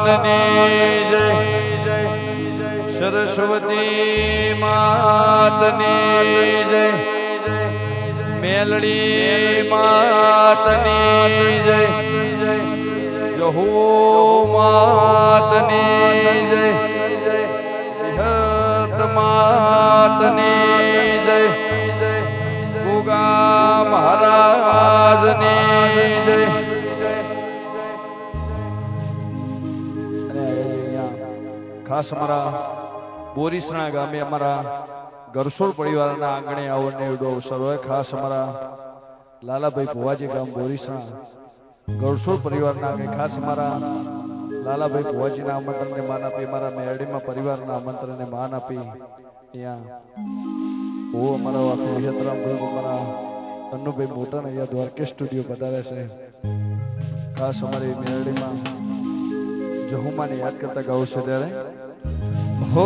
માતની જય સરસ્વતી માતની જય મેલડી માતની જય જહુ માતની જય હત માતની જય ગુગા મહારાજની જય. ખાસ અમારા બોરીસણા ગામે અમારા ગરસોડ પરિવારના આંગણે આવવાનો એવડો અવસર હોય. ખાસ અમારા લાલાભાઈ ભુવાજી ગામ બોરીસણા ગરસોડ પરિવારના આંગણે ખાસ અમારા લાલાભાઈ ભુવાજીના આમંત્રણને માન આપી અમારા મેરડીમાં પરિવારના આમંત્રણને માન આપી અહીંયા હું અમારા આખું યત્રામ અમારા અન્નુભાઈ મોટા અહીંયા દ્વારકેશ સ્ટુડિયો પધારે છે. ખાસ અમારી મેરડીમાં જહુમાને યાદ કરતા ગાવું છે ત્યારે હો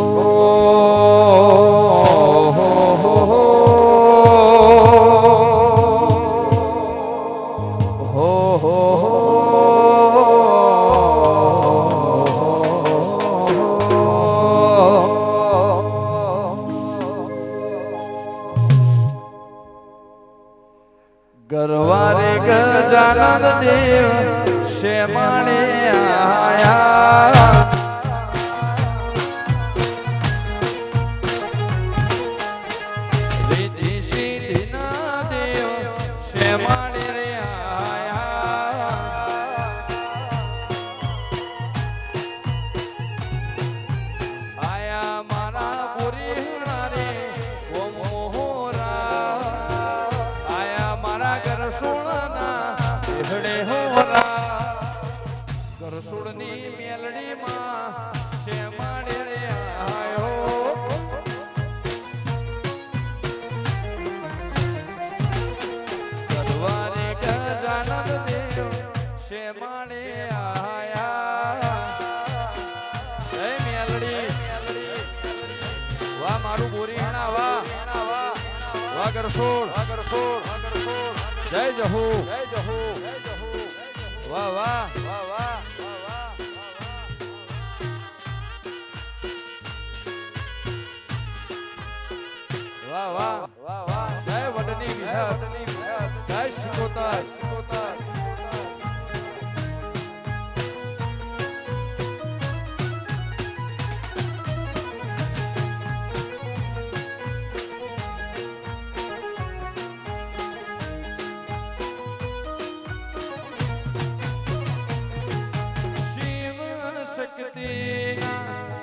ગરવારે ગજાનંદ દેવ શેમાણે આયા રીતિ સિદ્ધિના દેવ શેમાણે રે આયા આયા મારા પુરીણા રે ઓ મોહરા આયા મારા ઘર સોના હડે હોરા ગરસુડની મેલડીમાં શેમાડે રે આયો ગરવારે ગજાનંદ દેવ શેમાડે આયા. જય મેલડી વાહ મારું બોરીણા વાહ વાહ ગરસુડ જય જહુ વાહ વાહ વાહ વાહ વાહ વાહ વાહ વાહ જય વડની વિહત જય શિકોતર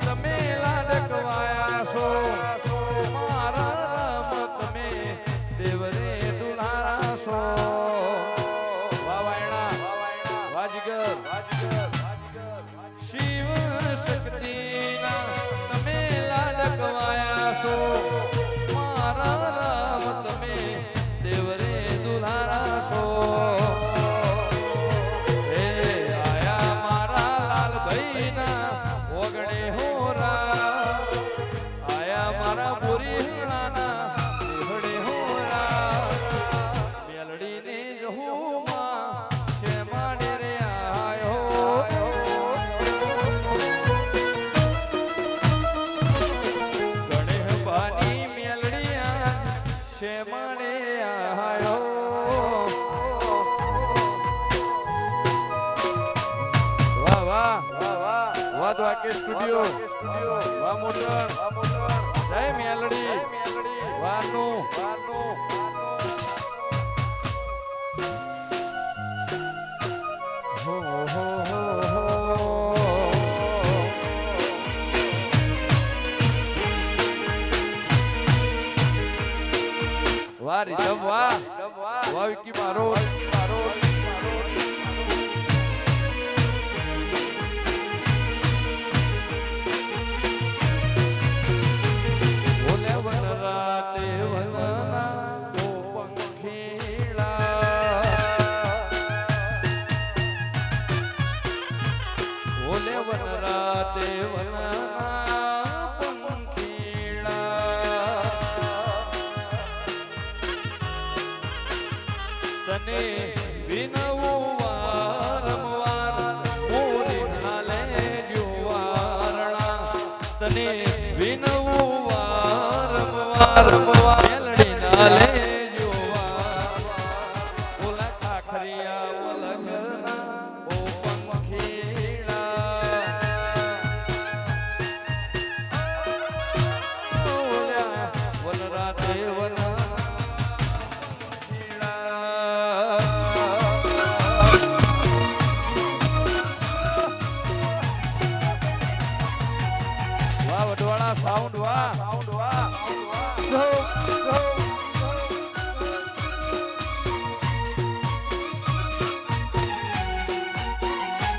તમે લાડકવાયા છો મારા રામ તમે દેવરે દુલારા છો વાવાયણા વાજગર શિવ શક્તિના તમે લાડકવાયા છો મારા રામ તમે દેવરે દુલારા છો. દ્વારકેશ સ્ટુડિયો વાહ મોટર જય મેલડી વાનું વાહ રીધમ વાહ વાહ વિકી મારો તને વિનવું વારંવાર મોરી હાલે તને વિનવું વારંવાર મેલડી ના લેજો ઓલા ખાખરિયા ઓલગના ઓ પંખીડા ઓલા વનરા દેવના સાઉન્ડ વાહ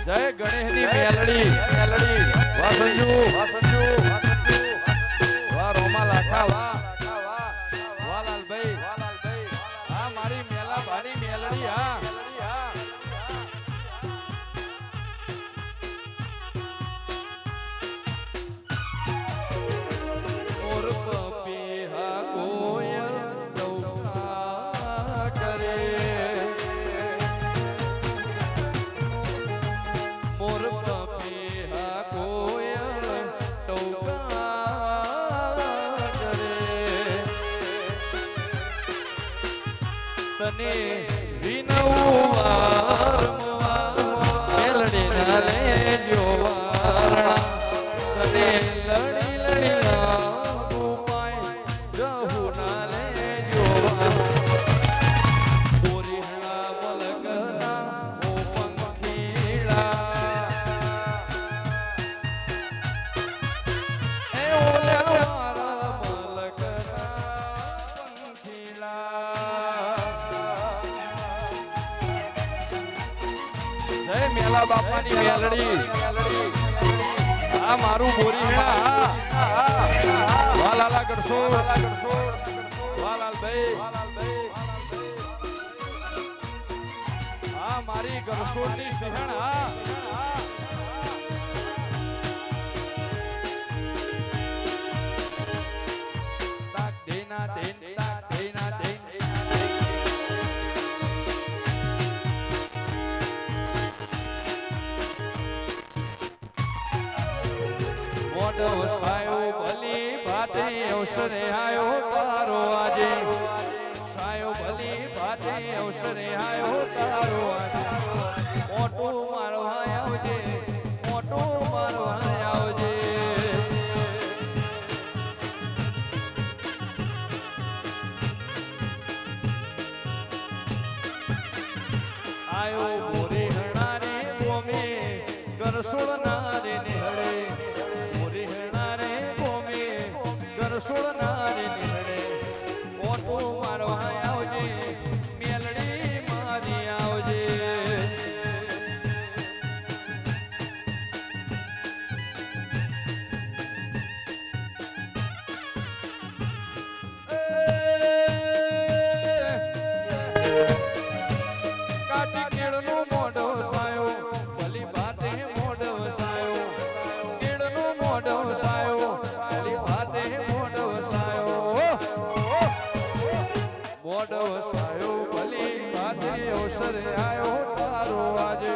જય ગણેશની મેલડી વાહ સંજુ વાહ રોમા લાખા વાહ લાલભાઈ હા મારી મેલા ભાની મેલડી હા તને વિનવું મેલડી ના લેજો વારણા તને લડી ઉપાય જહુ ના લેજો બોરીહણા મલકના ઓ પંખીડા એ ઓલા મારા મલકના પંખીડા જય મેલા બાપાની મેલડી આ મારું બોરી હે વાલાલા ગડસો વાલાલભાઈ આ મારી ગરસોની સિંહણ તાક દેના દેન તાક દેના દેન મોઢો સાયો ભલી ભાતે અવસરે આયો તારો આજે સાયો ભલી ભાતે અવસરે આયો તારો આજે મોટો મારવા આવજે મોટો મારવા આવજે આયો મોરે હણારે ગોમે ગરસોળ નારે નેહળે સોળનારે નિહળે મોટો મારવા આવજે મેલડી મારી આવજે કાચી કેળનો મોઢો સાયો ભલી ભાતે મોઢો સાયો કેળનો મોઢો સાયો ભલી ભાતે મોઢો સાયો ભલી ભાતે અવસરે આયો તારો આજે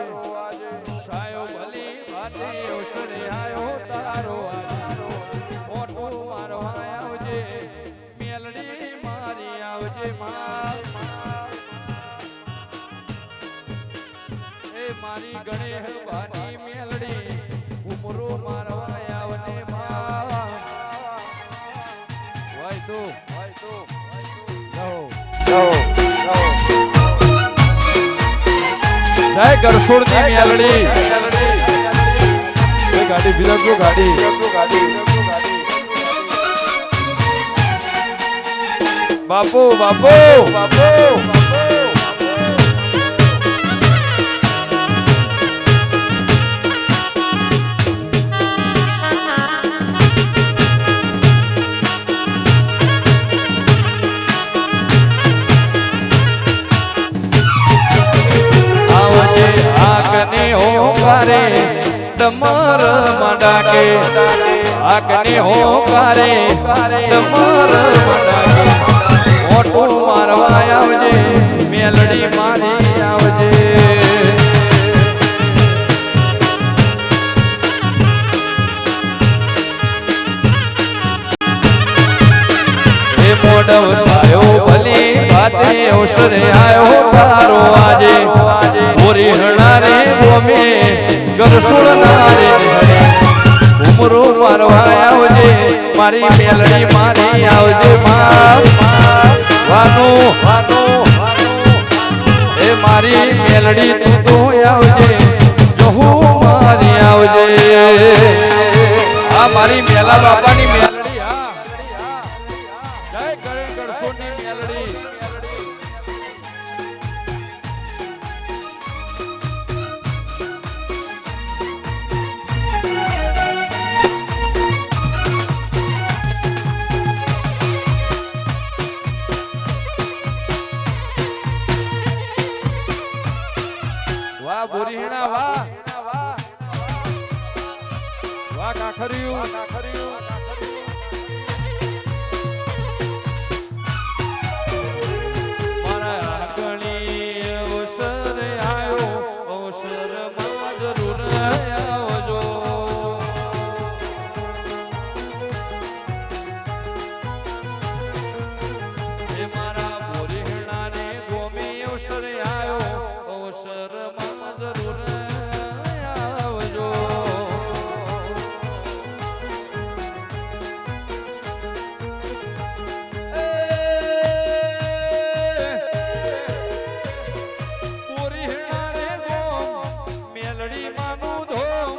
સાયો ભલી ભાતે અવસરે આયો તારો આજે મોટો મારવા આવજે મેલડી મારી આવજે એ મારી ગણેશ બાની મેલડી ઉમરો મારવા આવને વાય તો જય ગરસોળની મેલડી ગાડી ફિરકજો ગાડી બાપુ હોકારે ડમર મંડાકે આગને હોકારે ડમર મંડાકે મોટું મારવા આવજે મેલડી મારી આવજે વડવસાયો ભલી વાતે અવસરે આયો તારો આજે બોરી હણારે ગોમે ગરસુળ નારે હરે ઉમરો મારવા આવજે મારી મેલડી મારી આવજે વાનો એ મારી મેલડી તું તો આવજે જહુ મારી આવજે આ મારી મેલા બાપાની મેલડી હા જય કરે ગરસુળની મેલડી વાહ બોરીહણા વાહ વાહ કાખરિયું મારા આંગણી અવસર આયો અવસરમાં જરૂર આવજો એ મારા બોરીહણાને ગોમે અવસર આયો અવસરમાં જરૂર આવજો બોરીહણાને ગોમ મેલડી માનું ધોમ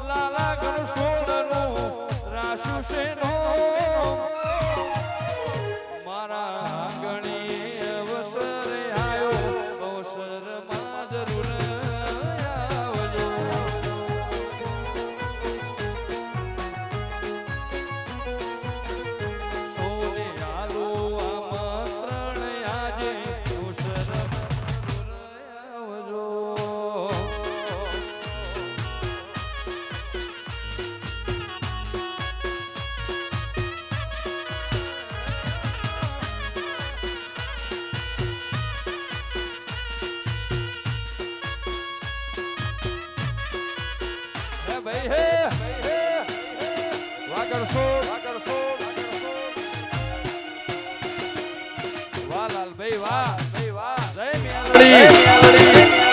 લાલા ગણસોડનું રાસુ શેનો મારા આંગણી અવસર આયો અવસરમાં જરૂર આવજો સોને આલો આમંત્રણ આજે અવસરમાં જરૂર આવજો હે ભાઈ હે વાહ ગરસુળ વાહ લાલભાઈ વાહ જય મેલડી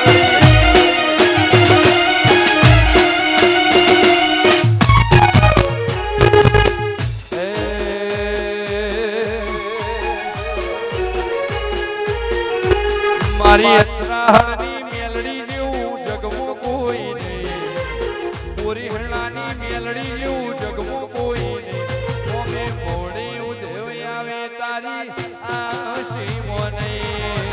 મારી અચરાહળની મેલડી જેવું જગમાં કોઈ નહીં બોરીહણાની મેલડી જેવું જગમાં કોઈ નહીં ઓમે મોડે ઉધેવ આવે તારી આ શીમો નહીં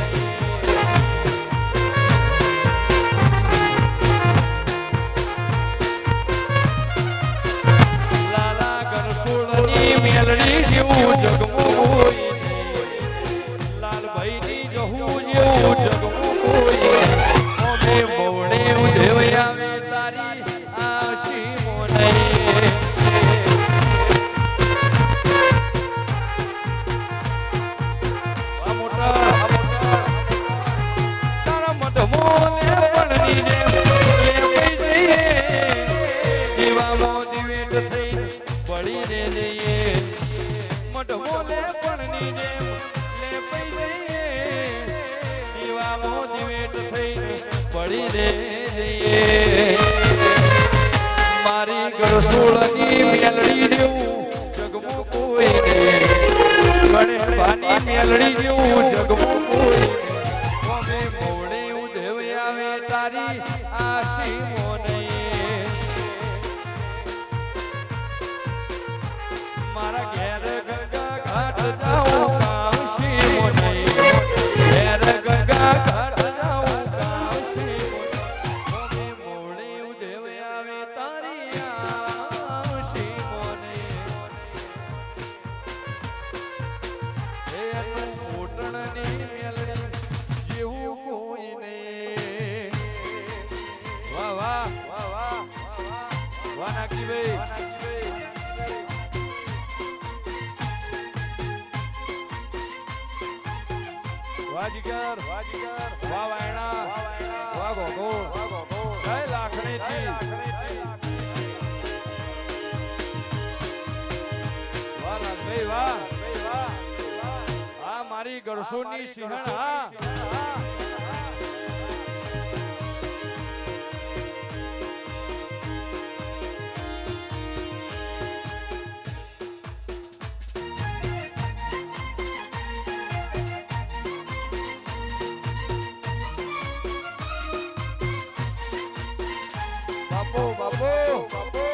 લાલા ગરસુળની મેલડી જેવું જગમાં કોઈ નહીં લાલભાઈની જહુ જેવું જગમાં કોઈ ઓમે મોડે ઉધેવ આવે તારી આ શીમો નહીં આ મોટા તારા મઢમોને પણની જેમ લેવાઈ જઈએ દીવામાં દિવેટ થઈને પડીને જઈએ મઢમોને પણની જેમ લેવાઈ જઈએ દીવામાં દિવેટ થઈને પડીને જઈએ મારી ગરસુળની મેલડી જેવું જગમાં કોઈ નહીં ગણેશભાની મેલડી જેવું જગમાં કોઈ નહીં ઓમે મોડે ઉધેવ આવે તારી આ શીમો નહીં મારા ઘેર ગંગા ઘાટ જાઉં કામ શીમો નહીં ઘેર ગંગા ઘાટ જાઉં કામ શીમો ઓમે મોડે ઉધેવ આવે તારી આ શીમો નહીં એ એનું મોટણની મેલડી જેવું કોઈ નહીં વાહ વાહ વાહ નાગજીભાઈ વાજીગર વાહ વાયણા વાહ ગોગોળ જય લાખણીજી વાહ લાલભાઈ વાહ મારી ગરસોની સિંહણા બાપો બાપો બાપો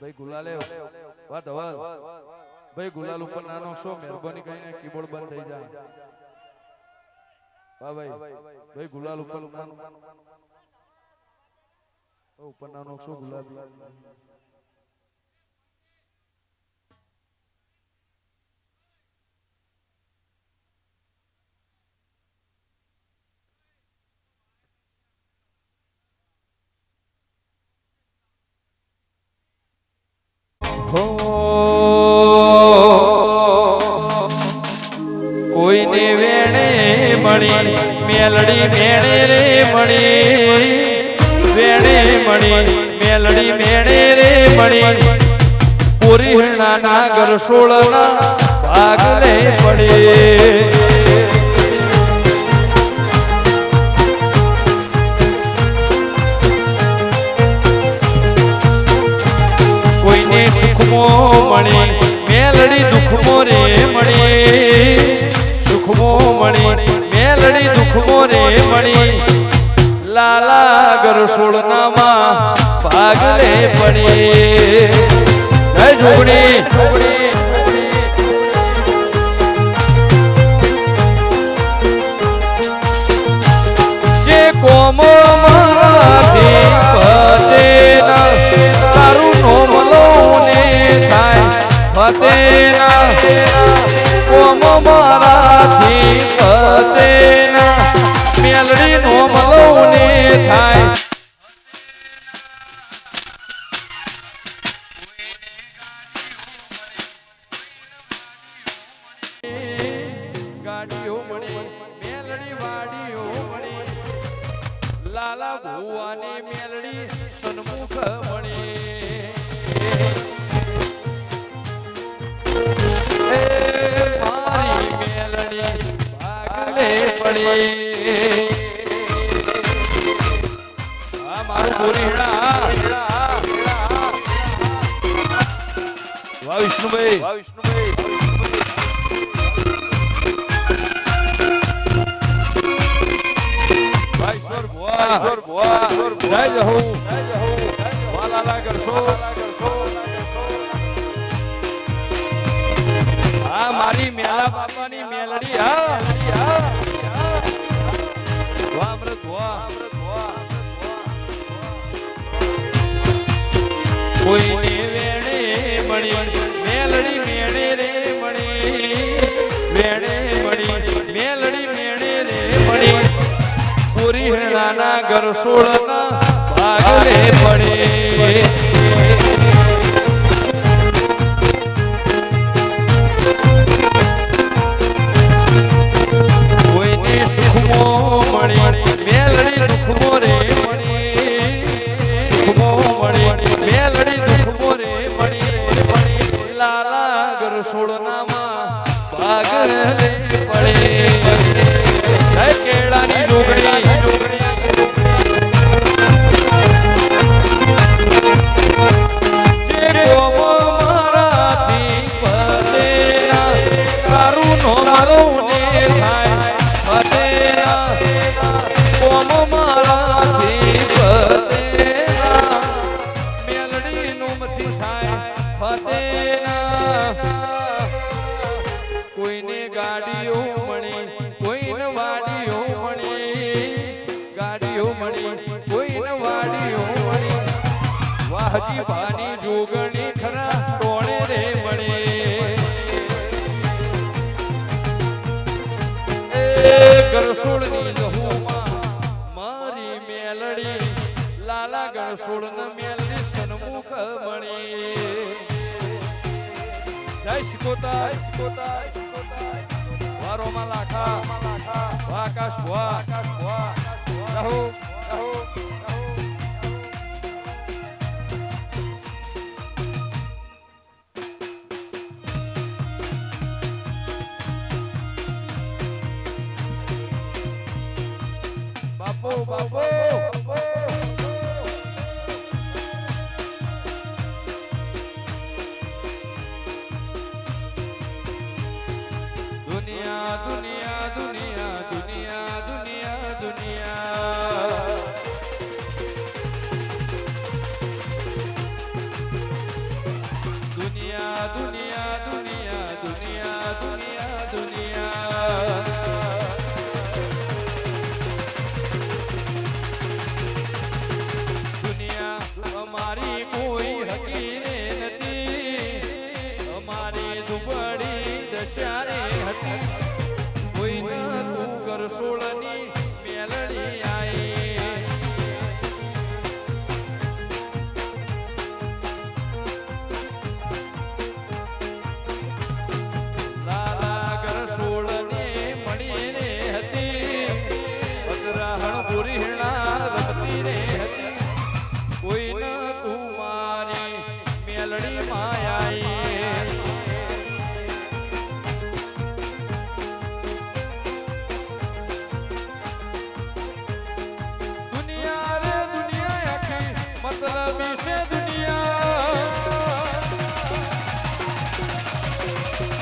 ભાઈ ગુલાલે વાત અવાજ ભાઈ ગુલાલ ઉપર નાનો શો મહેરબાની કરીને કીબોર્ડ બંધ થઈ જાય વાહ ભાઈ ભાઈ ગુલાલ ઉપર ઉપર નાનો શો ગુલાબી કોઈને વેણે મણી મેલડી મેણે રે મણી વેણે મણી મેલડી મેણે રે મણી પૂરી નાના ગરસોળના ભાગલે પડે કોઈને સુખમો મણી મેલડી દુખમો રે મણી સુખમો મણી મેલડી દુખમો રે મણી લાલા ગરસોળનામાં ભાગલે પડી જય જોગણી જે કોમ મારાથી ફતેના તારું નોમ લઉને થાય ફતેના કોમ મારાથી ફતેના મેલડી નોમ લઉને થાય ગાડીઓ મળી મેલડી વાડીઓ મળી લાલા ભુવાની મેલડી સન્મુખ મળી મારી મેલડી ભાગલે પડી આ મારું બોરીડા વાહ વિષ્ણુભાઈ જય જહો વાલા કરશો આ મારી મેલા બાપાની મેલડી હા વાહ અમૃત વાહ કોઈને વેણે મણી મેલડી મેણે રે મણી વેણે મણી મેલડી મેણે રે મણી પૂરી નાના ગરસોળના ભાગલે પડે કોઈને સુખમો મળી મેલડી દુખમો રે મળી સુખમો મળી મેલડી દુખમો રે મળી લાલા ગરસોળનામાં ભાગલે પડે જય કેળાની જોગણી કોઈને ગાડીઓ મળી કોઈને વાડીઓ મળી ગાડીઓ મળી કોઈને વાડીઓ મળી વાહજી ભાની જોગણી ખરા ટોણે રે મળી ગરસોળની લહુમાં મારી મેલડી લાલા ગરસોળના મેલડી સન્મુખ મળી જય શિકોતા વાર રોમા લાખા આકાશ ભુવા રહો બાપુ બાપુ દુનિયા દુનિયા દુનિયા દુનિયા દુનિયા દુનિયા દુનિયા દુનિયા દુનિયા દુનિયા દુનિયા દુનિયા દુનિયા અમારી કોઈ હકીરે નથી અમારી દુબળી દશારે હતી કોઈ ન તું કરસોળની મેલડી આઈ લાલા કરસોળને મળીને હતી અજરાહણ પુરીહણા રમતી રે હતી કોઈ ન તું મારી મેલડી માયાઈ મતલબી છે દુનિયા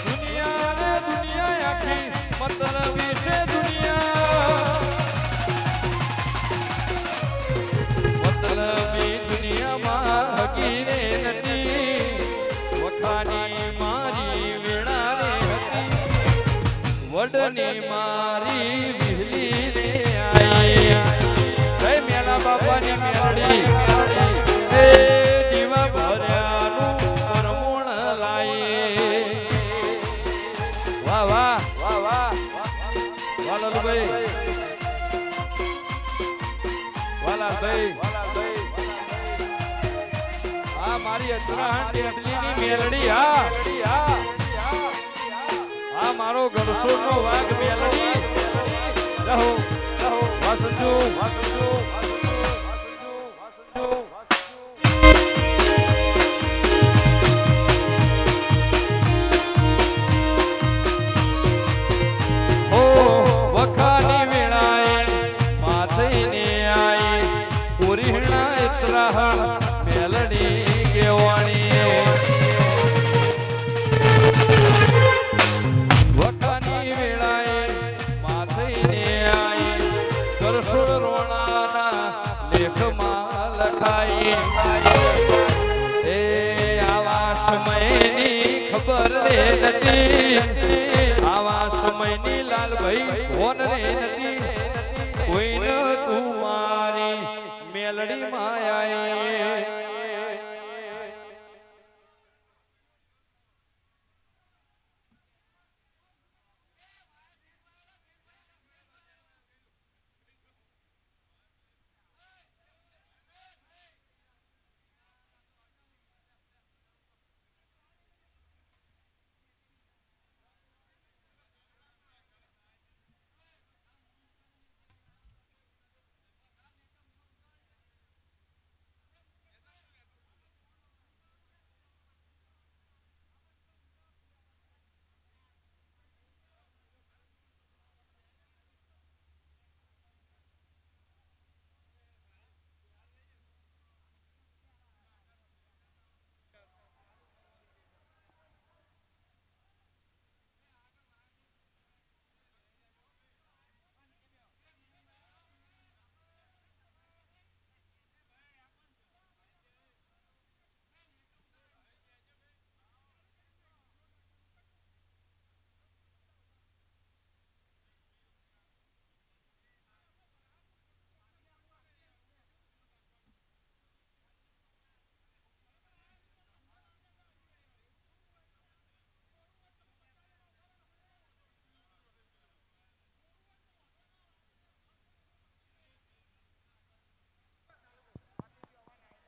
દુનિયા રે દુનિયા આખી મતલબી છે દુનિયા મતલબી દુનિયામાં હકીરે નથી વખાની મારી વેળા રે હતી વડની મારી વિહલી રે આઈ જય મેલા બાપાની મેલડી દીવા ભર્યાનું પરમુણ લાયે વાહ વાહ વાહ વાહ વાહ લાલુભાઈ વાલાભાઈ આ મારી અચરાહણ ટેટલીની મેલડી આ મારો ગરસોરનો વાઘ મેલડી રહો રહો વાસંજુ વખાની વેળાએ માથઈને આઈ પુરીહણા અચરાહણ મેલડી કેવાણી વખાની વેળાએ માથઈને આઈ કરસોળ રોણાના લેખમાં લખાઈ એ આવા સમયની ખબર રે નથી આવા સમયની લાલભાઈ ફોન રે નથી કોઈ ન તું મારી મેલડી માયાએ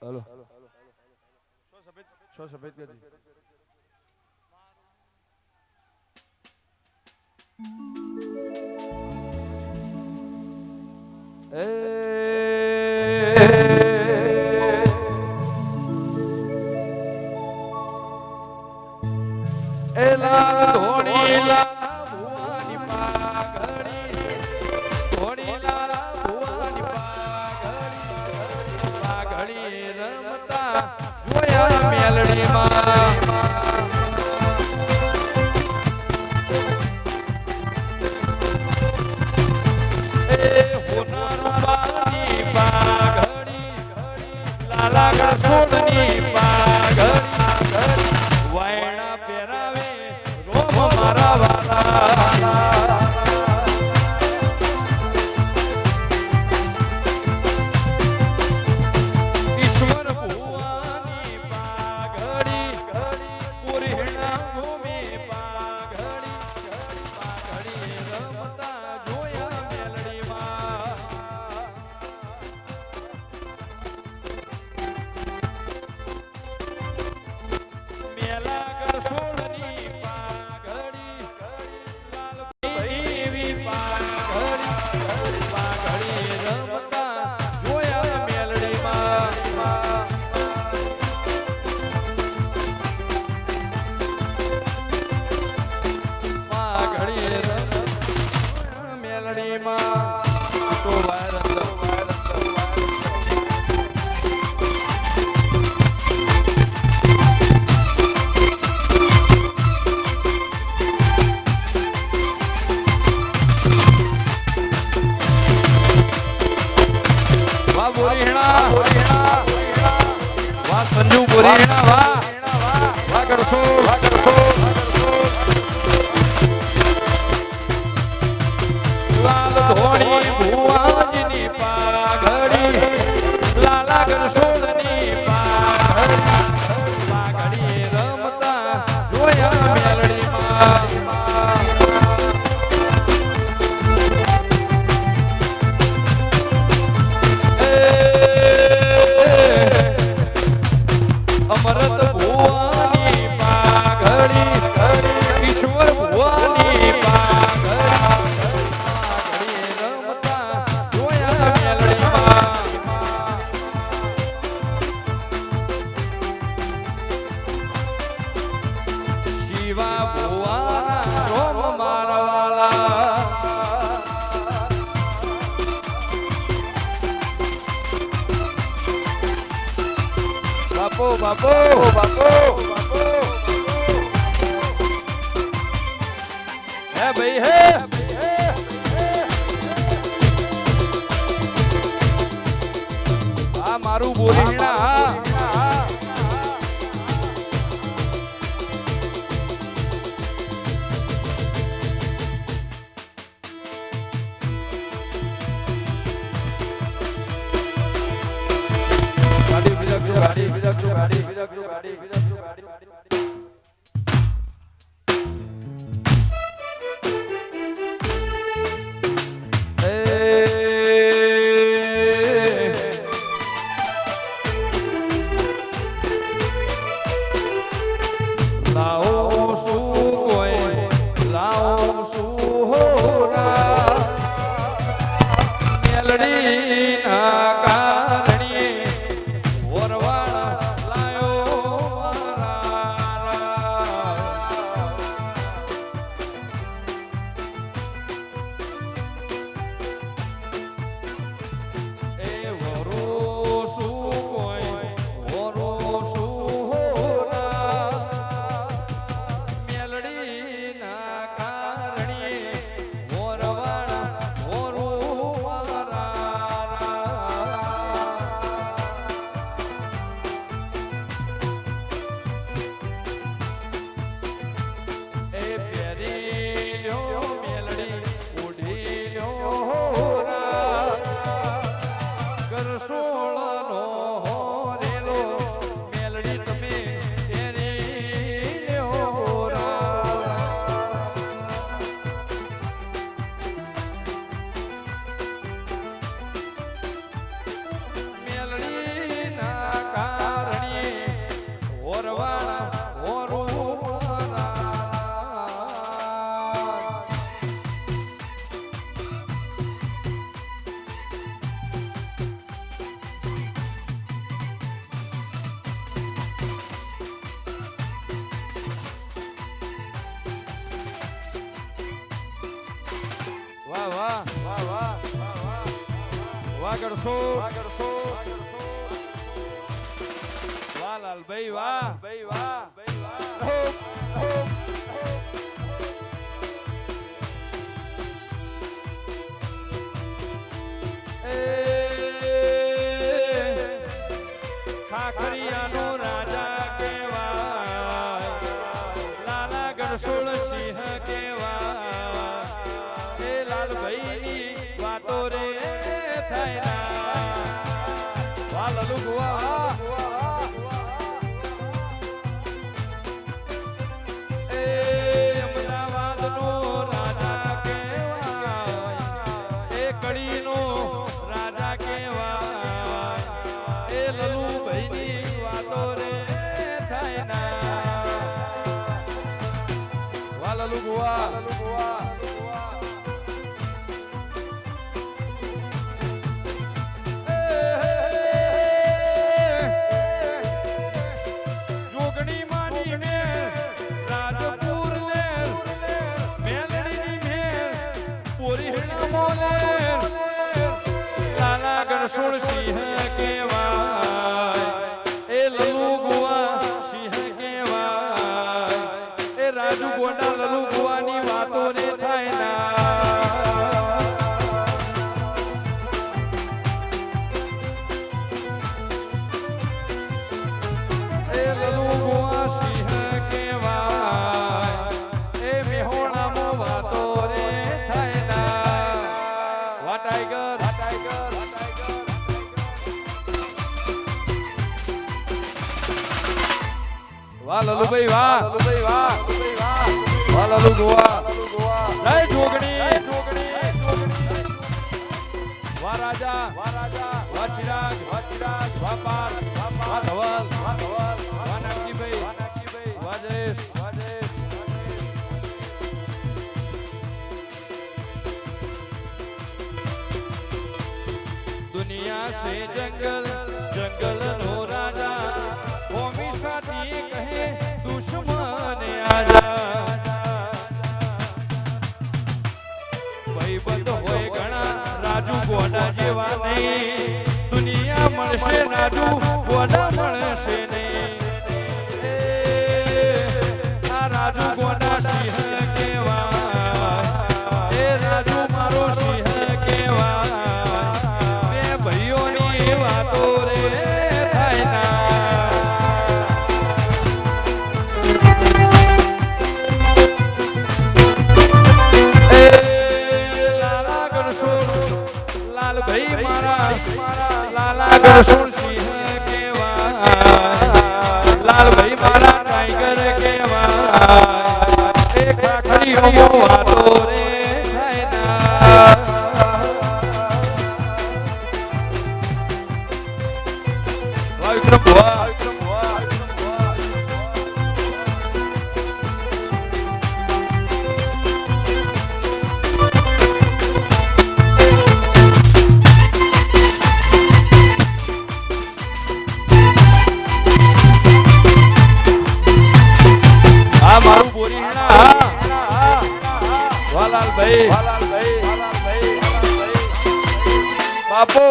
हेलो छो सफेद कर दी લાલ ધોણી લાલ ભુવાની પાઘડી ધોણી લાલ ભુવાની પાઘડી રમતા જોયા મેલડીમાં લાલા ગણસોડની પાઘડી વાયણા પહેરાવે રોમ મારા વાલા ઈશ્વર ભુવાની પાઘડી પુરીણા ભૂમિ પાઘડી રમતા જોયા મેલડીમાં સંજુ બોરીણા વાહ કરશો લાલ ધોણી ભુવાજીની પાઘડી લાલા ગણસોડની પાઘડી રમતા જોયા મેલડીમાં અમરત ભુવાની પાઘડી ઈશ્વર ભુવાની પાઘડી રમતા જોયા મેલડીમાં શિવા ભુવાના રોમ મારવાલા બાપો હે ભાઈ હે આ મારું બોલીણા હા ગાડી લાઓ શું કોઈ લાઓ શું હોરા મેલડી ના કારણે ઓરવાણા લાયો વાહ કરશો વાહ લાલભાઈ વાહ ખાખરિયાનો રાજા કેવાય લાલા ગણસોળ સિંહ કેવાય એ લાલભાઈની વાતો રે થાય ના વાહ લલુ ગુવા એ અમદાવાદનો રાજા કેવાય એ કડીનો રાજા કેવાય એ લલુભાઈની વાતો રે થાય ના વાહ લલુ ગુવા ગણસોળ સિંહ કેવાય એ લલુ ગુવા સિંહ કેવાય એ રાજુ ગોડા લલુ ગુવાની વાતો રે થાય ના એ લલુ ગુવા સિંહ કેવાય એ મેહોણામાં વાતો રે થાય ના વા ટાઈગર વાહ લલુભાઈ વાહ વાહ લલુ ગોવા જય જોગણી વાહ રાજા વાહ ચિરાગ વાહ પાર વાહ ધવલ વાહ નાગજીભાઈ વાહ જયેશ दुनिया से जंगल नो राजा होमी साथी कहे दुश्मन आजा भाईबंध होय घણા રાજુ ગોડા જેવા નહીં દુનિયા મળશે રાજુ ગોડા મળશે નહીં આ રાજુ ગોડા સિંહ કેવાય એ રાજુ મારો સિંહ કેવાય વાતો રે થાય ના એ લાલા ગણસોળ લાલભાઈ મારા લાલા ગણસોળ સિંહ કેવાય લાલભાઈ મારા ટાઈગર કેવાય એ ખાખરીઓ વાતો રે થાય ના વિક્રમ ભુવા આ મારું બોરીણા વાલાલભાઈ બાપો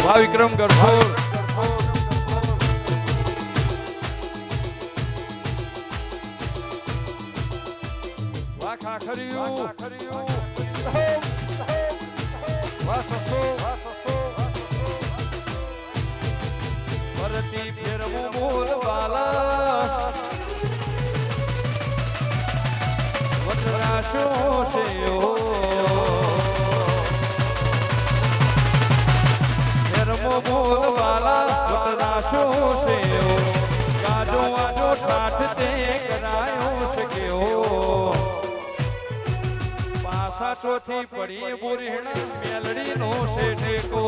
વાહ વિક્રમ ગરસોર વાહ ખાખરિયું વાહ સસો પરતી ફેરવું બોલ બાલા વટરાશો સેઓ બોલ વાલા વટરાશો સેઓ ગાજો આજો ઠાઠ તે કરાયો શક્યો પાસા ચોથી પડી બોરીણા મેલડી નો છે ટેકો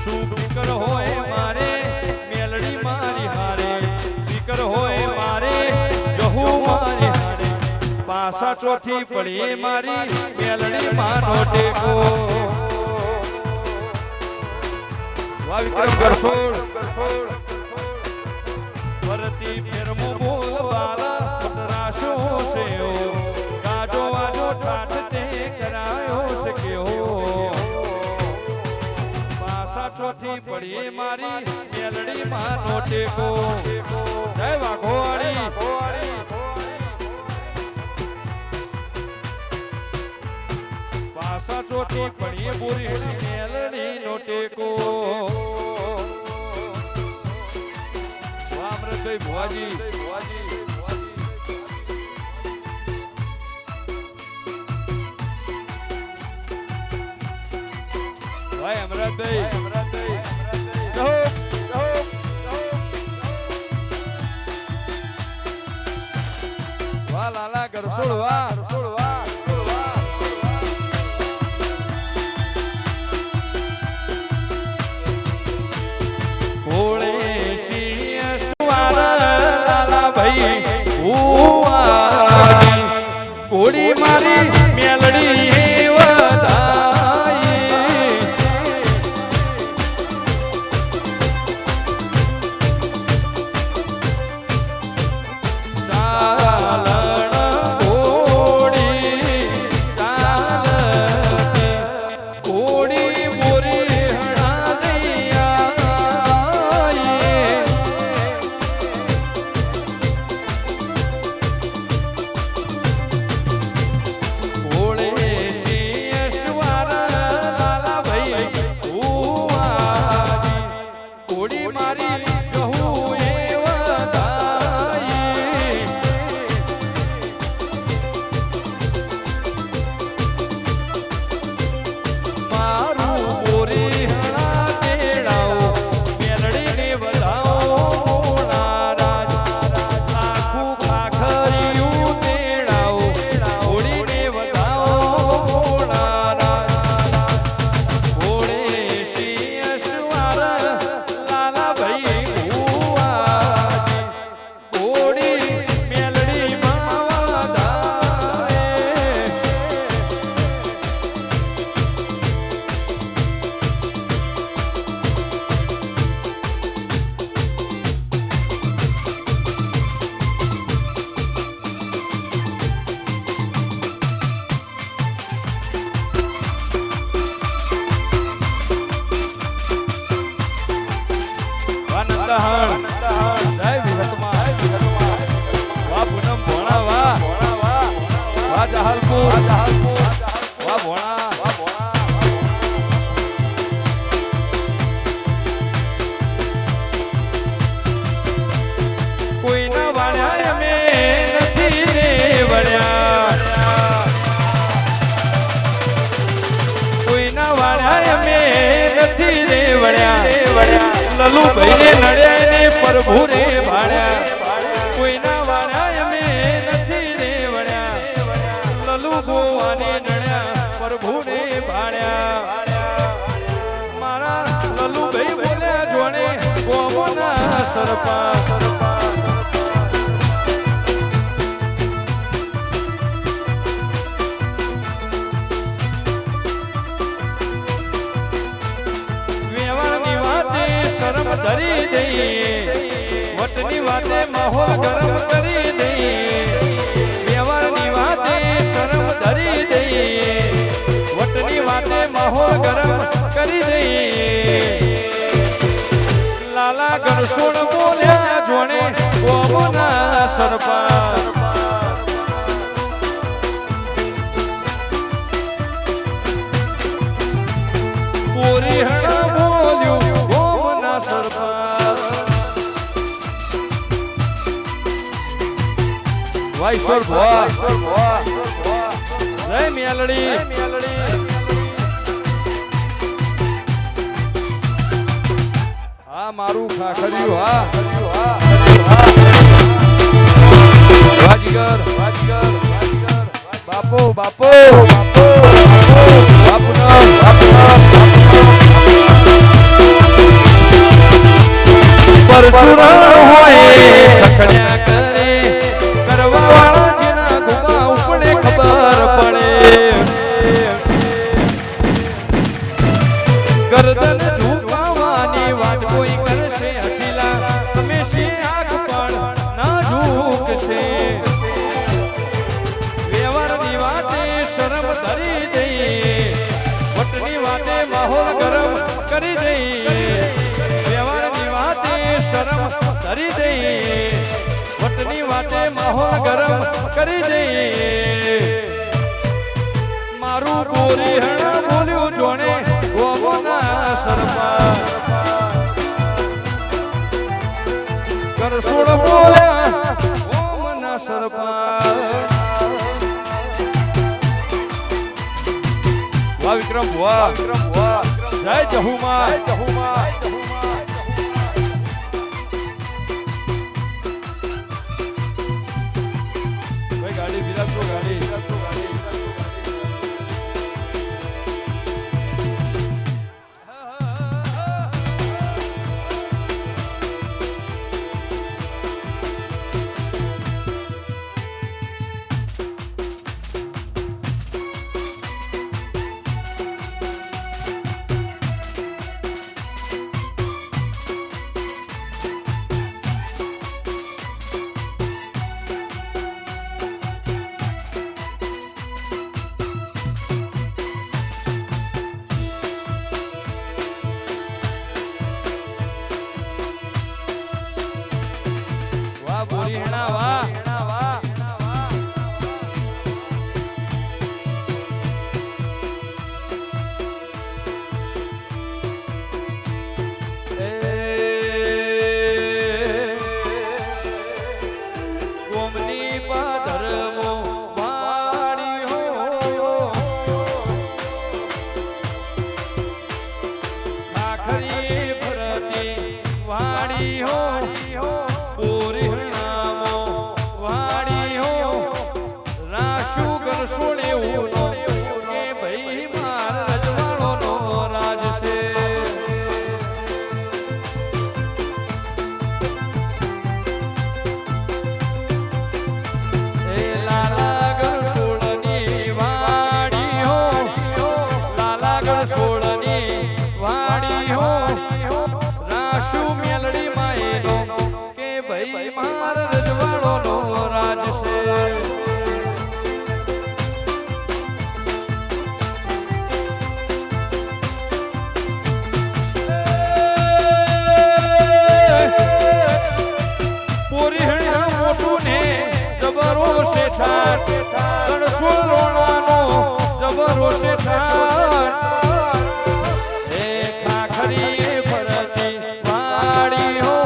શું ફિકર હોય મારે મેલડી મારી હારે ફિકર હોય મારે જહુ મારી હારે પાસા ચોથી પડી મારી મેલડી માનો ટેકો વાહ વિક્રમ ગરસોળ પ્રતિ ફેરમો બોલવાલા પતરાશો સેઓ ગાજો વાજો ઠાઠ તે કરાયો શક્યો પાસા ચોથી પડી મારી મેલડી માં નો ટેકો જય વાઘોવાળી પાસા ચોથી પડી બોરી મેલડી નો ટેકો અમૃતભાઈ ભુવાજી ભાઈ અમૃતભાઈ વાહ લાલા ગરસોડ વાહ કોડી મારી મેલડી કોઈના વાળ્યા અમે નથી રે વળ્યા કોઈના વાળ્યા અમે નથી રે વળ્યા લલુભાઈ ને નડ્યા ને પ્રભુ રે ભાળ્યા કોઈના વાળ્યા અમે નથી રે વળ્યા લલુ ગોવાને નડ્યા પ્રભુ ને ભાળ્યા મારા લલુભાઈ બોલ્યા જોણે ગોમના સરપા ધરી દઈએ વટની વાતે માહોલ ગરમ કરી દઈએ વ્યવહારની વાતે શરમ ધરી દઈએ વટની વાતે માહોલ ગરમ કરી દઈએ લાલા ગણસોડ બોલ્યા જોણે ગોમના સરપા કોરી હણા બોલ્યું વાઈસર ભવા જય મેલડી હા મારું ખાખર્યું હા વાજીગર બાપો બાપો પરચુરા હોય કકડ્યા કરે કરવા વાળા જેના ગુમા ઉપડે ખબર પડે ગરદન ઝુકાવાની વાત કોઈ કરશે અખિલા તમે શે આંખ પણ હરી દઈએ વટની વાટે માહોલ ગરમ કરી દઈએ મારું બોરી હણા બોલ્યું જોણે ગોમના સરપા કરસોડ બોલ્યા ગોમના સરપા વાહ વિક્રમ વાહ જય જહુમા ભાઈ ગાડી વિરાજો ગાડી બોરી હેણા વાહ ગોમની પાદરમો વાડી હો ખાખરી ફરતી વાડી હો બોરી સોને ઉનો કે ભાઈ માર રજવાડો નો રાજ છે એ લાલા ગરસોડની વાડી હો લાલા ગરસોડની વાડી હો રાશુ મેલડી માયનો કે ભાઈ માર રજવાડો નો રાજ છે જબરો શેઠાર ગણસોલ રોણાનો જબરો શેઠાર એ ખાખરી ફરતી વાડી હો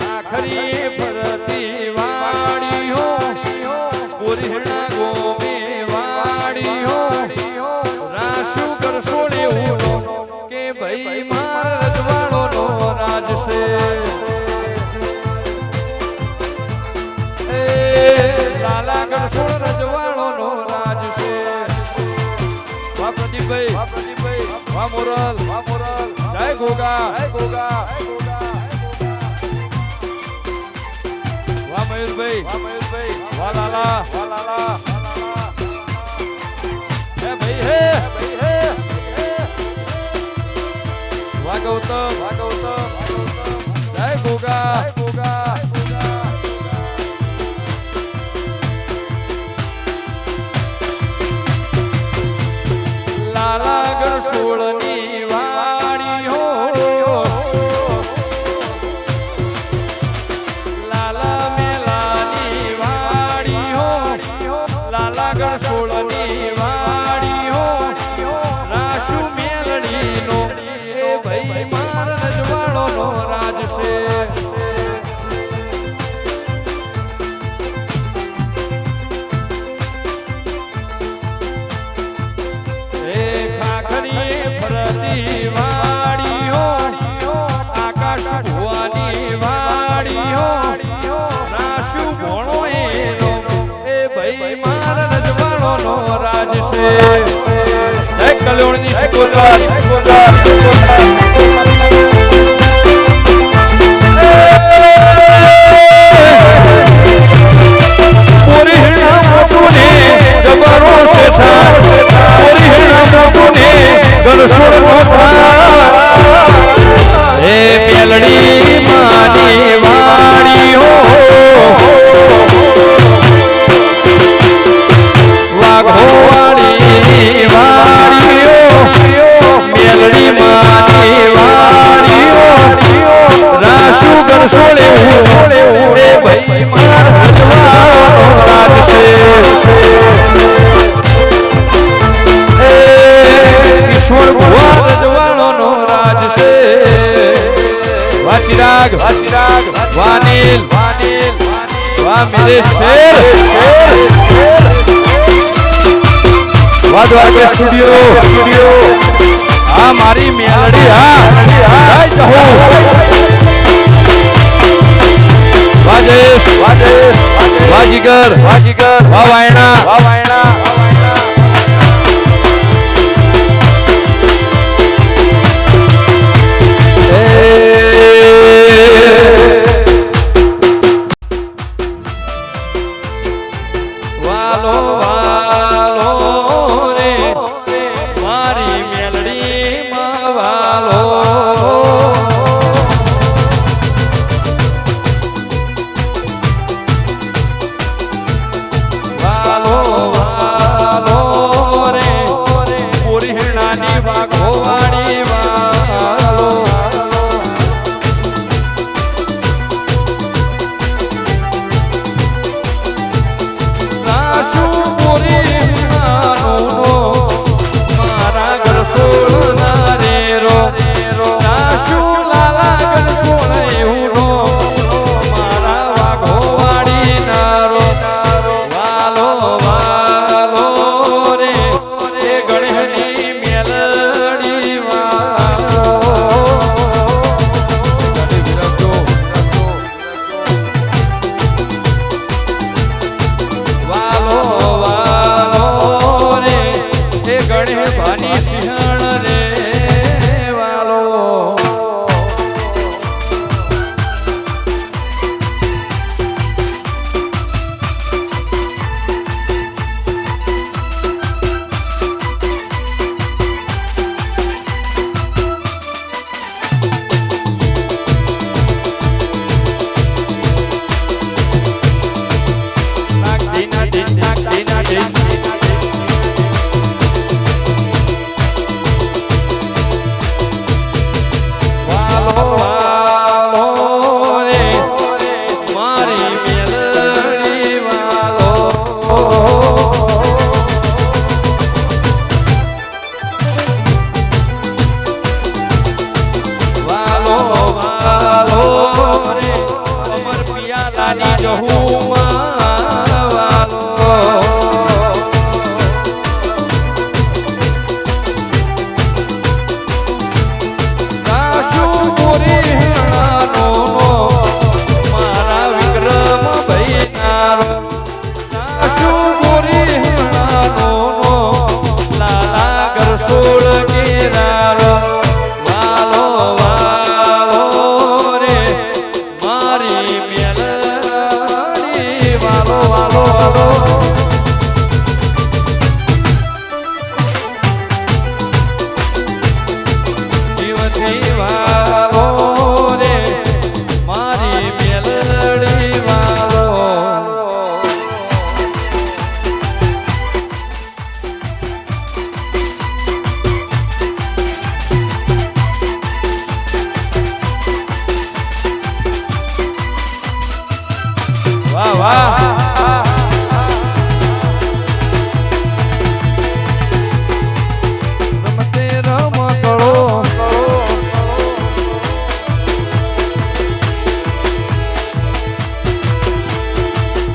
ખાખરી ફરતી વાડી હો બોરીહણા ગોમે વાડી હો રાશુ ગણસોલ ઉનો કે ભાઈ માર રજવાડો નો રાજ છે લાલા ગણસોળ રજવાડો નો રાજ છે વાહ પ્રદીપભાઈ વાહ મોરલ જય ગોગા વાહ મયુરભાઈ વાહ લાલા હે ભાઈ હે વાહ ગૌતમ જય ગોગા લાલા ગણસોળની વાડી હો લાલા મેલાની વાડી હો લાલા ગણસોળની વાડી હો રાશુ મેલડી નો એ ભાઈ માર રજવાડો નો રાજ છે વાડી હો આકાશ ભુવાની વાડી હો રાશુ ભણો એનો એ ભાઈ માર રજવાડો નો રાજ છે જય કલ્યોણની સિકોતર પૂરી હેણા મોટુને જબરો શેઠાર પૂરી હેણા મોટુને ગણસોળ એ મેલડી માની વાડી હો વાઘો વાળી વાડી હો મેલડી માની हाँ मेरे शेर वाद वागे स्टूडियो हाँ मारी मेलडी हाँ जय जहो वाजेश वाजीगर वावायणा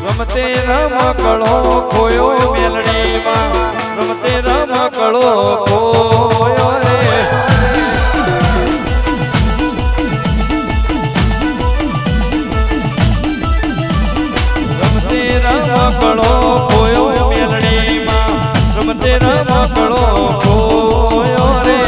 રમતે રમકડો ખોયો મેલડીમાં રમતે રમકડો ખોયો રે રમતે રમકડો ખોયો મેલડીમાં રમતે રમકડો ખોયો રે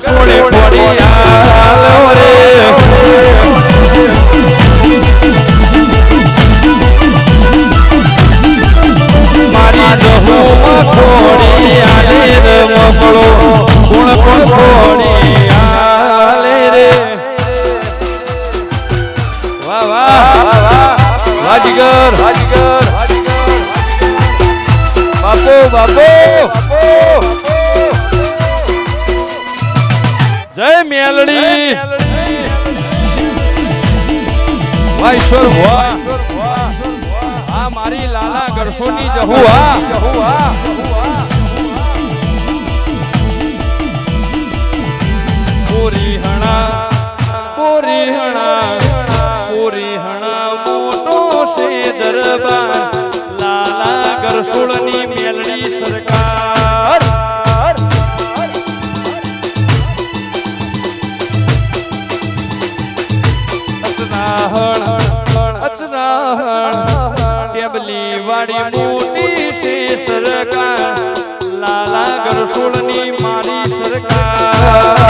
સોડે પડી આલો રે મારી જહુમાં થોડી આલે રે મકળો ગુણ પણ થોડી આલે રે વાહ વાહ વાજીગર બાપુ બાપો જય મેલડી વાઈશ્વર આ મારી લાલા ગરસોની જહુઆ પૂરી હણા મોટો છે દરબાર લાલા ગરસોળની મેલડી સરકાર અચરાહણ ટેબલી વાળી મોટી છે સરકાર લાલા ગરસોળની મારી સરકાર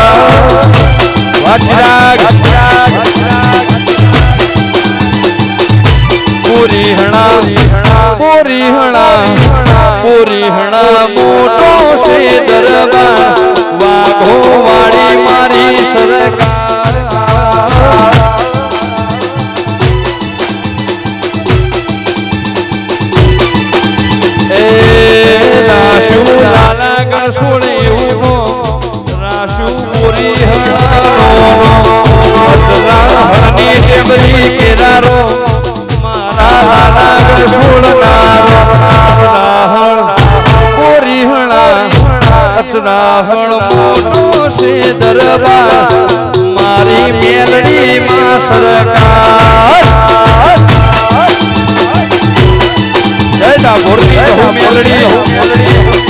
પૂરી હણા મોટો છે દરબાર વાઘો વાળી મારી સરકાર રાશુ લાલા ગરસોળે ઉભો રાશુ પૂરી હણાની ટેબલી કેરારો મારા લાલા ગરસોળનારો પૂરી અચરાહણ મોટો છે દરબાર મારી મેલડી માં સરકાર જય ડાભોરની જહુ મેલડી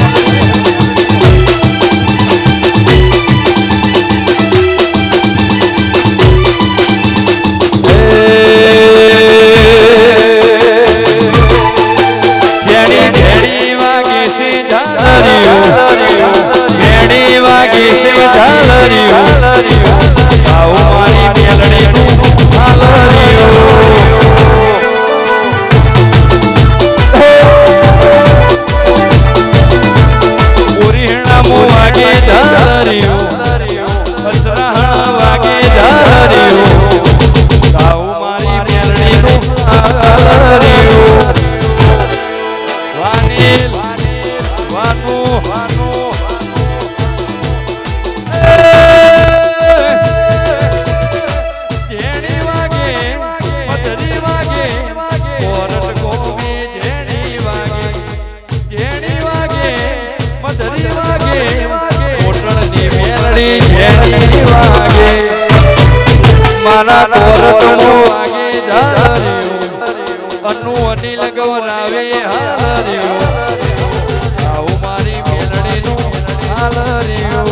મારા કોરટનો વાગે ધાર્યો અનુ અનિલ ગવરાવે હાર્યો આવું મારી મેલડીનું હાલ્યો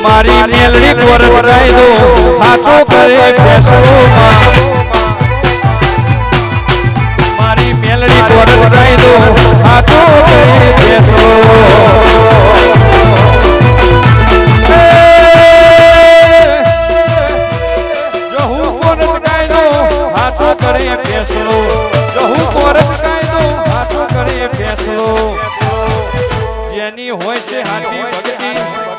મારી મેલડી પર વરાઈ દો હાચો કરે ફેસલો મારી મેલડી પર વરાઈ દો હાચો કરે ફેસલો જો હું પર વરાઈ દો હાચો કરે ફેસલો જો હું પર વરાઈ દો હાચો કરે ફેસલો જેની હોય છે હાચી ભક્તિ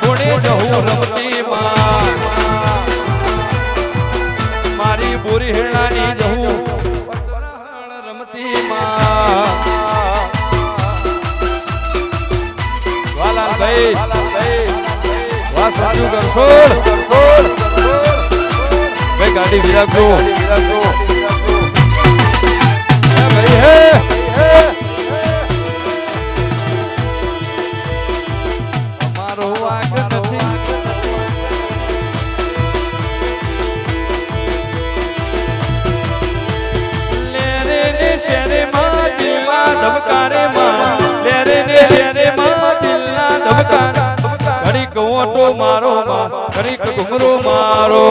કોણે જહુ રમતી માં મારી પૂરી હેણાની જહુ રમતી માં વાલા ભાઈ વાહ સંજુ ગરસોળ ભાઈ ગાડી વિરાજો ભાઈ હે અમારો વાગ નથી લે રે શેરે માં દિલમાં ધબકારે માં મારો કરીક ઘુમરો મારો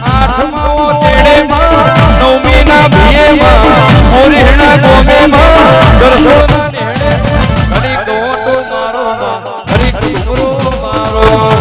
આઠમાઓ તેડેમાં નવમીના ભીએમાં મોરીના ગોમેમાં ગરસોના નેડે કરીક ઓટો મારો કરીક ઘુમરો મારો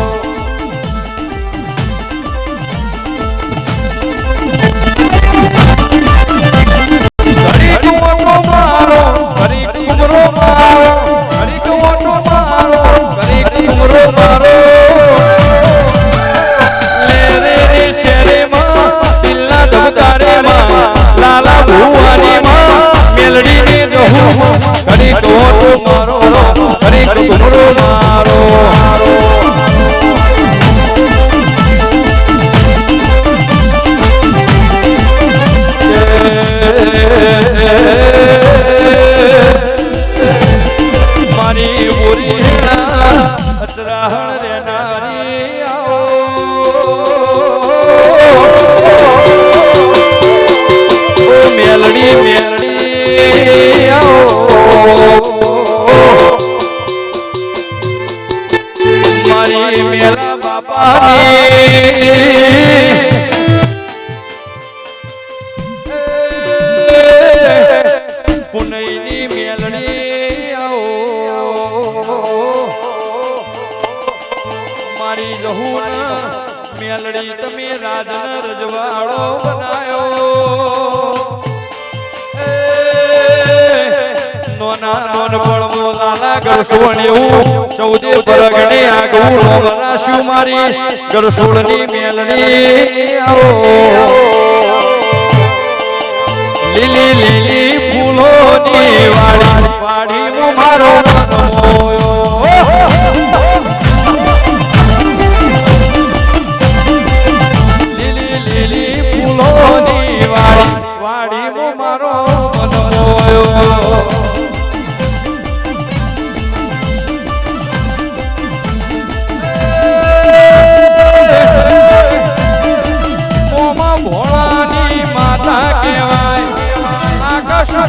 પુનઈની મેલડી મારી જહુન મેલડી તમે રાજન રજવાડો બનાયો નોના નોન પડમો લાલા ગરસોણ્યું ચૌદે પરગણે આગું વરાશ્યું મારી ગરસોળની મેલડી લીલી લીલી ફૂલોની વાડી વાડીમાં મારો લીલી લીલી ફૂલોની વાડી વાડીમાં મારો ભોળાની માતા કહેવાય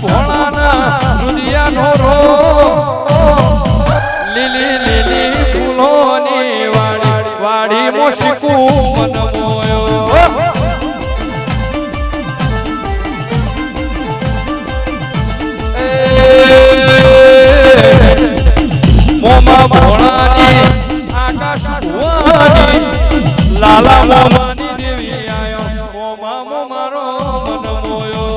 ભોળાના રુદિયાનો રો લીલી લીલી ફૂલોની વાડી વાડી મોશિકું મન મોયો મોમા ભોળાની આકાશ ભુવાની લાલા મોમાની દેવી આયો મોમા મોમારો મન મોયો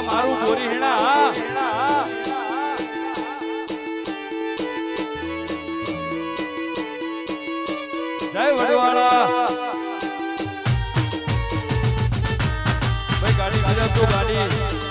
મારું ગોરી હેણા જય વડવાળા ભાઈ ગાડી ગજબ તો ગાડી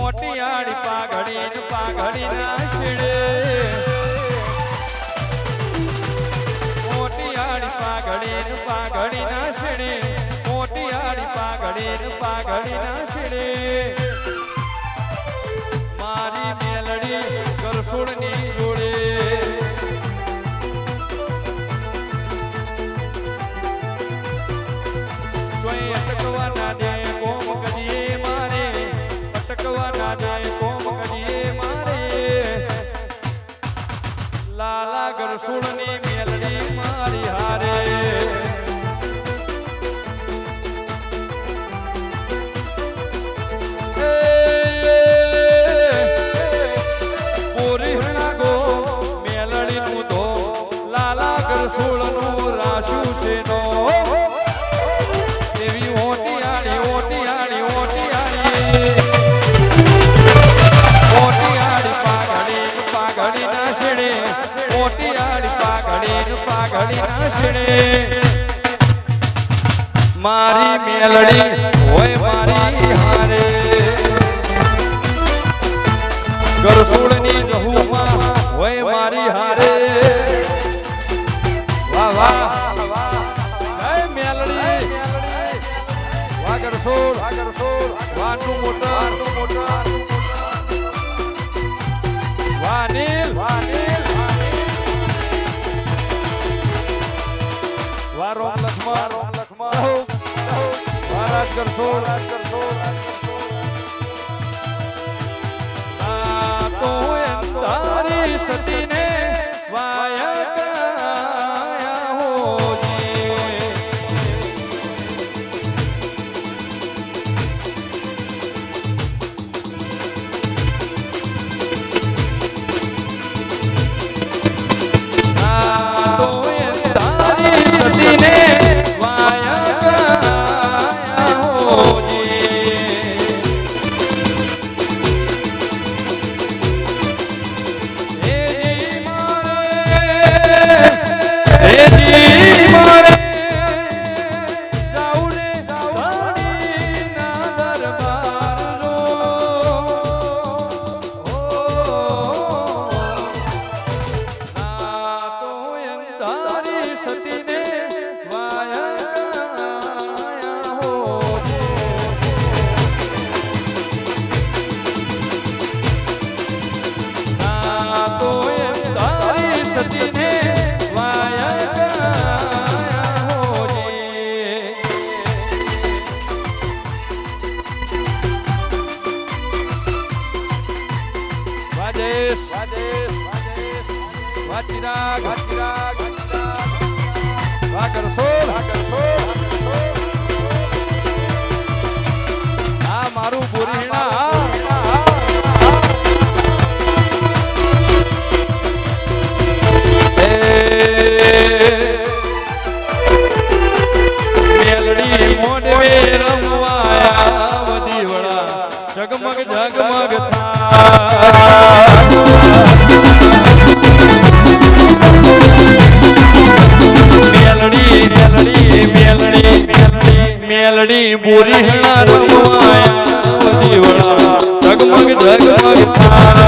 ઓટિયાળી પાઘડી ના શિડે ઓટિયાળી પાઘડી ના શિડે ઓટિયાળી પાઘડી ના શિડે મારી મેલડી ગરસોડની જોડે કોઈ અટકવા ના દે કોમ કદીએ મારે અટકવા ના દે કોમ કદીએ મારે લાલા ગરસોડની મેલડી મારી હારે પાઘડી ના શેડે મારી મેલડી હોય મારી હારે ગરસોળની જહુમાં હોય મારી હારે વાહ વાહ હે મેલડી વાહ ગરસોળ વાહનું મોટર વાહ નીલ વાહ રોમ લખમા વાહ રાજ ગરસોળ તો તારી સતીને વાયા હોજી તારી સતીને વાયા હોજી મારું બોરીણા મેલડી મોડવે રમવાયા વધી વડા જગમગ જગમગ મેલડી બોરીણા રમવાયા વધી વડા જગમગ જગમગ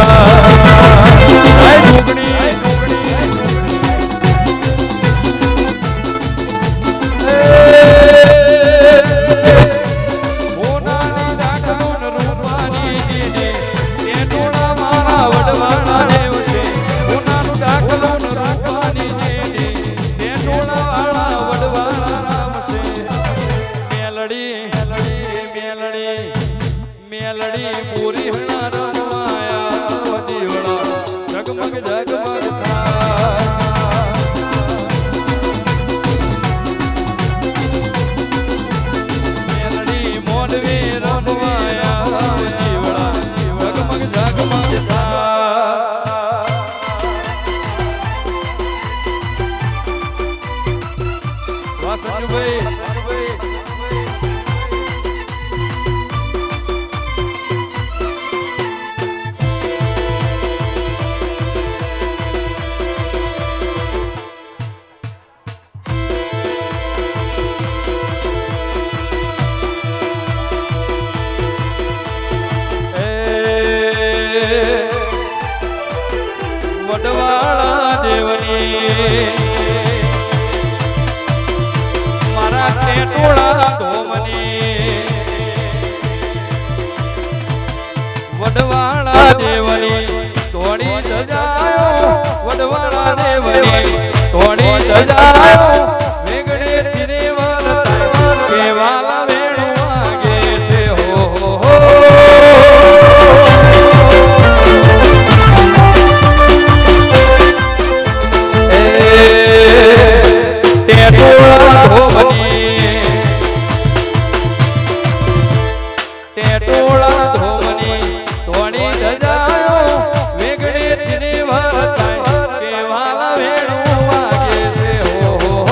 મેલડી પૂરી રમવાયા વધી વડા જગમગ જગમગ મેલડી મોડવે રમવાયા વધી વડા જગમગ જગમગ વાહ સંજુભાઈ વડવાળા દેવની મારા ટેટોળા ધોમની વડવાળા દેવની તોડી સજાયો વડવાળા દેવની તોડી સજાયો વેગડે ધીરે વરતા કેવાલા વેણું વાગે છે હો ટેટોળા ધોમની તોડી સજાયો વેગડે ધીરે વરતા કેવાલા વેણું વાગે છે હો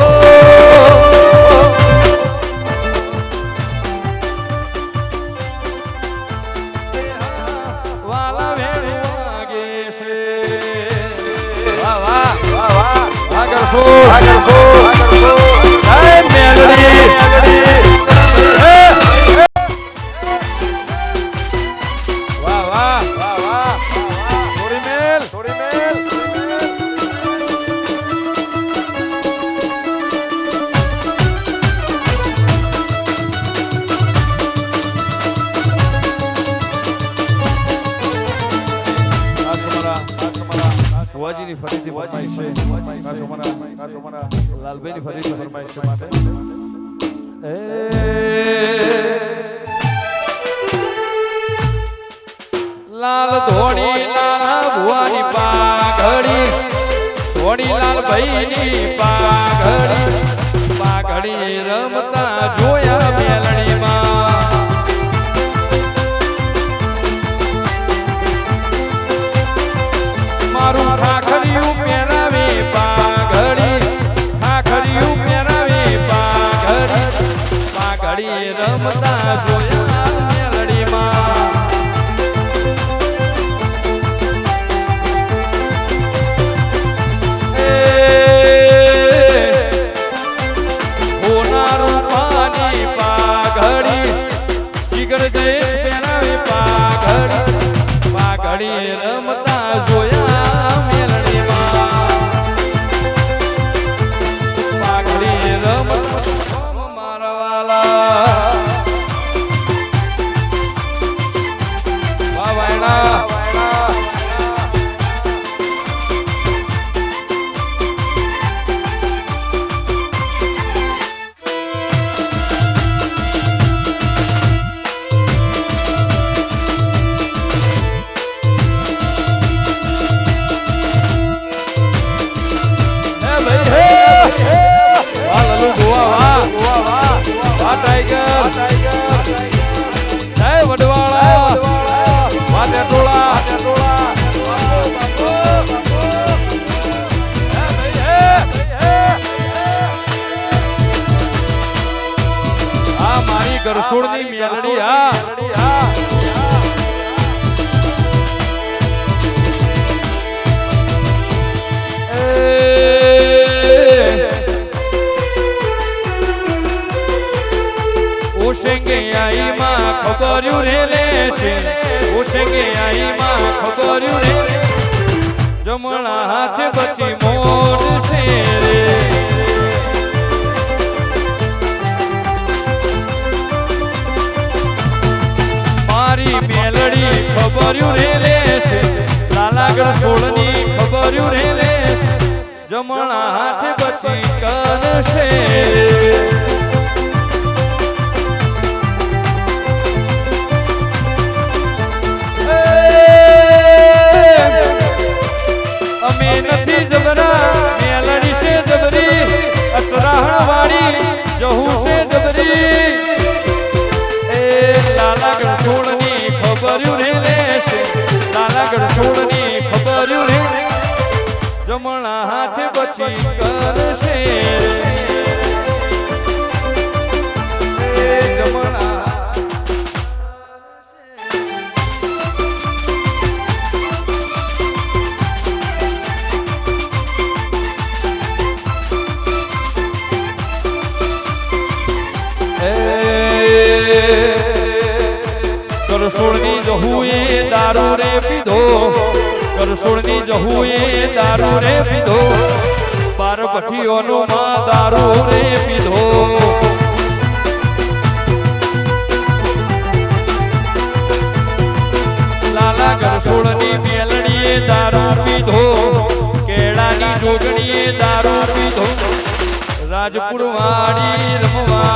ફરીથી ફરમાઈશ છે ખાસ અમારા લાલભાઈની ફરીથી ફરમાઈશ છે માટે લાલ ધોણી લાલ ભુવાની પાઘડી ધોણી લાલ ભાઈની પાઘડી રમતા જોયા મેલડીમાં મારું ઠાકરિયું પહેરાવે ઠાકરિયું પહેરાવે પાઘડી રમતા જોયા મેલડીમાં જીગર જયેશ પહેરાવે પાઘડી રમતા જોયા મેલડીમાં પાઘડી રમતા મારા વાલા વાવાયણા ગરસોડની મેલડી ઓશેંગે આઈ માં ખબર્યું રે લેશે ઓશેંગે આઈ માં ખબર્યું રે જમણા હાથે બચી મોડશે રે મેલડી ખબર્યું રે લેશે લાલાગઢ સોળની ખબર્યું રે લેશે જમણા હાથે બચી કરશે અમે નથી જબરા મેલડી છે જબરી અચરાહણ વાળી જહુ છે જબરી લાલાગઢ સોળની ખબર્યું રે લેશે લાલાગઢ સોળની ખબર્યું રે જમણા હાથે બચી કરશે જમણા કરસોળની જહુએ દારૂ રે પીધો કરસોળની જહુએ દારૂ રે પીધો બાર ભઠ્ઠીઓનો માં દારૂ રે પીધો લાલા કરસોળની મેલડીએ દારૂ પીધો કેળાની જોગણીએ દારૂ પીધો રાજપુર વાડી રમવા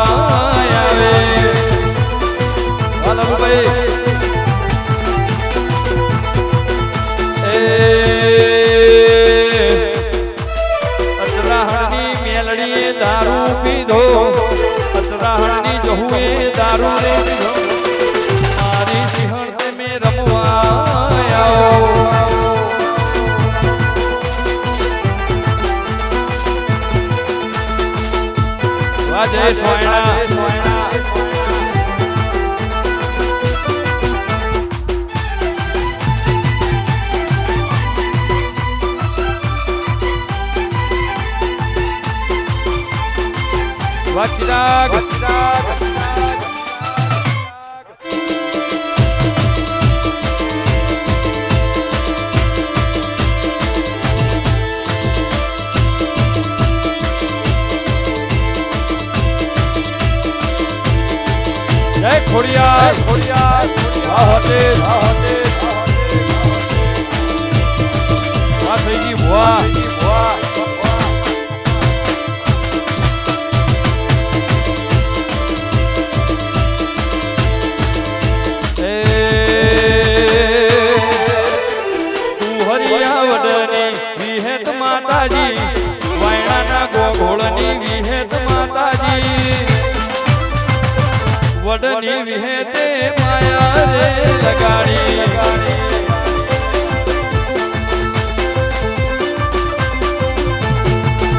આવે અચરાહણની મેલડીએ દારૂ પીધો અચરાહણની જહુએ દારૂ રે પીધો મારી સિંહણ તમે રમવા આવો વાજે સોયણા વાચિરાગ જય ખોડિયાર ખોડિયાર આ હોતે આ થઈ ગઈ ભુવા માતાજી વાયણાના ગોગોળની વિહેત માતાજી વડની વિહેતે માયા રે લગાડી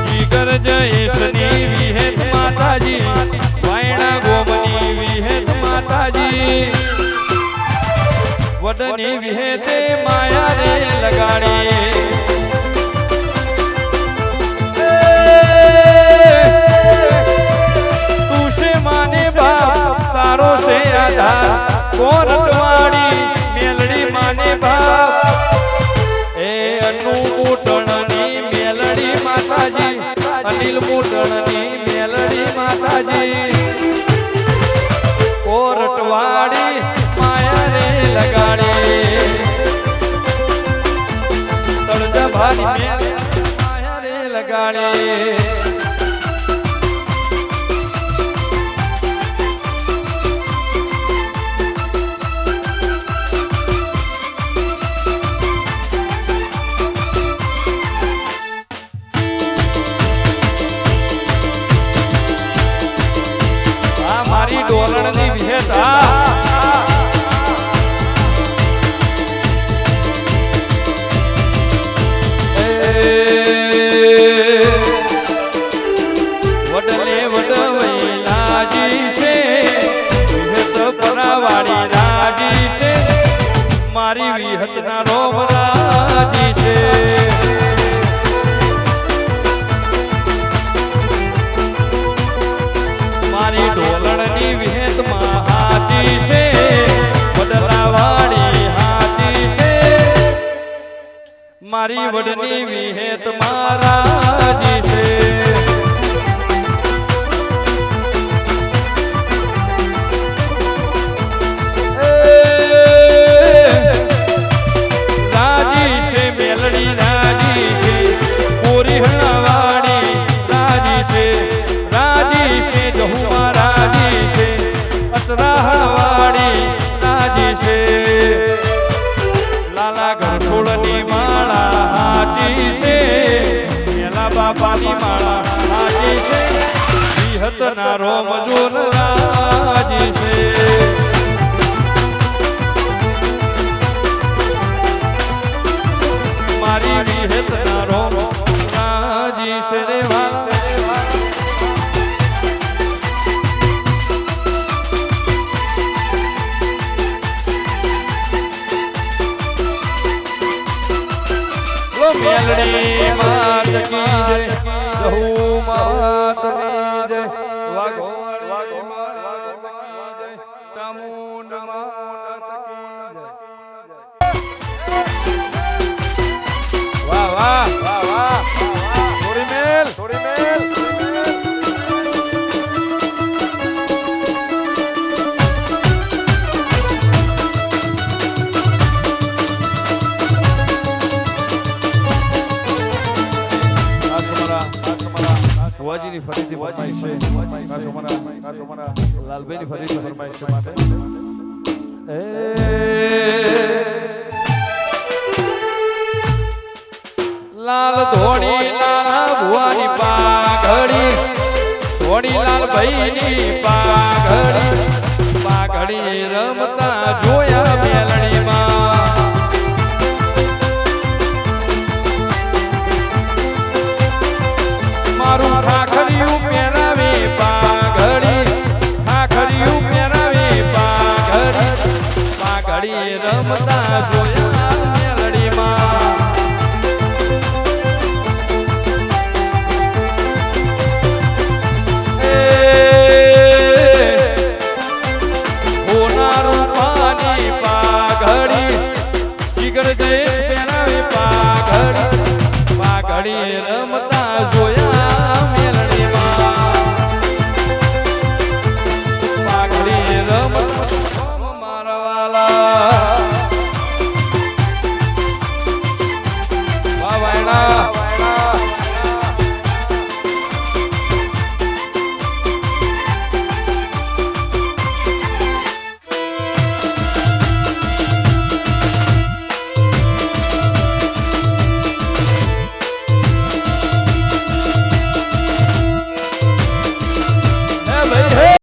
જીગર જયેશની વિહેત માતાજી વાયણા ગોમની વિહેત માતાજી વડની વિહેતે માયા રે લગાડી તારો છે આધાર કોરટવાડી મેલડી માને બાપ એ અનુ મોટણની મેલડી માતાજી અનિલ મોટણની મેલડી માતાજી કોરટવાડી માયા રે લગાડી તળજા ભારી માયા રે લગાડી ડોલણની વિહેતા વડલે વડવૈલાજી છે વિહત પરાવાળી રાજી છે મારી વિહતના રોમ રાજી છે મારી ડોલણની વિહેત હાજી છે વડલાવાળી હાજી છે મારી વડની વિહેત મારાજી છે રાજી છે મેલડી રાજી છે પૂરી હળવાળી રાજી છે રાજી છે જહુમા રાજી છે અસરાહળવાળી રાજી છે લાલા ઘરસોળની માળા હાજી છે મેલા બાપાની માળા હાજી છે વિહતના રોમજોલ રાજી છે મારી વિહતના રોમ રાજી છે રે મેલડી માત કી જય જહુ માત ની જય વાઘોડી માત કી જય ચામુંડ માત કી જય વાહ વાહ વાહ વાહ થોડી મેલ ભુવાજીની ફરીથી ફરમાઈશ છે ખાસ અમારા લાલભાઈની ફરીથી ફરમાઈશ છે માટે લાલ ધોળી લાલ ભુવાની પાઘડી ધોળી લાલ ભાઈની